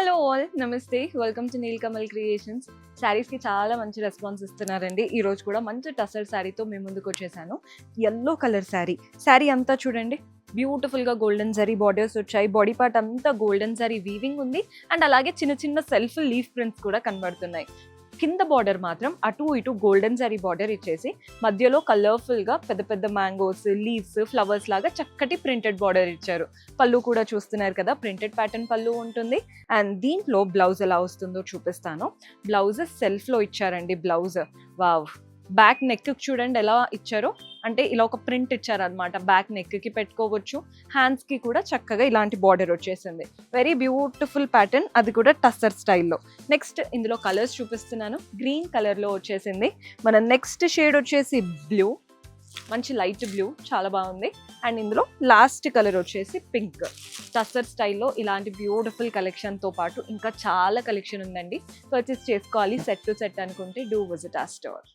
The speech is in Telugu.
హలో ఆల్, నమస్తే. Welcome to Nilkamal creations. శారీస్కి చాలా మంచి రెస్పాన్స్ ఇస్తున్నారండి. ఈరోజు కూడా మంచి టసర్ శారీతో మేము ముందుకు వచ్చేసాను. ఎల్లో కలర్ శారీ అంతా చూడండి, బ్యూటిఫుల్గా గోల్డెన్ జరీ బార్డర్స్ వచ్చాయి. బాడీ పార్ట్ అంతా గోల్డెన్ జరీ వీవింగ్ ఉంది అండ్ అలాగే చిన్న చిన్న సెల్ఫ్ లీఫ్ ప్రింట్స్ కూడా కనబడుతున్నాయి. కింద బార్డర్ మాత్రం అటు ఇటు గోల్డెన్ జరీ బార్డర్ ఇచ్చేసి మధ్యలో కలర్ఫుల్గా పెద్ద పెద్ద మ్యాంగోస్, లీవ్స్, ఫ్లవర్స్ లాగా చక్కటి ప్రింటెడ్ బార్డర్ ఇచ్చారు. పళ్ళు కూడా చూస్తున్నారు కదా, ప్రింటెడ్ ప్యాటర్న్ పళ్ళు ఉంటుంది. అండ్ దీంట్లో బ్లౌజ్ ఎలా వస్తుందో చూపిస్తాను. బ్లౌజ్ సెల్ఫ్లో ఇచ్చారండి. బ్లౌజ్ వావ్, బ్యాక్ నెక్ చూడండి ఎలా ఇచ్చారో, అంటే ఇలా ఒక ప్రింట్ ఇచ్చారనమాట. బ్యాక్ నెక్కి పెట్టుకోవచ్చు, హ్యాండ్స్కి కూడా చక్కగా ఇలాంటి బార్డర్ వచ్చేసింది. వెరీ బ్యూటిఫుల్ ప్యాటర్న్, అది కూడా టస్సర్ స్టైల్లో. నెక్స్ట్ ఇందులో కలర్స్ చూపిస్తున్నాను. గ్రీన్ కలర్లో వచ్చేసింది. మన నెక్స్ట్ షేడ్ వచ్చేసి బ్లూ, మంచి లైట్ బ్లూ, చాలా బాగుంది. అండ్ ఇందులో లాస్ట్ కలర్ వచ్చేసి పింక్. టస్సర్ స్టైల్లో ఇలాంటి బ్యూటిఫుల్ కలెక్షన్తో పాటు ఇంకా చాలా కలెక్షన్ ఉందండి. పర్చేస్ చేసుకోవాలి సెట్ టు సెట్ అనుకుంటే డూ విజిట్ ఆ స్టోర్.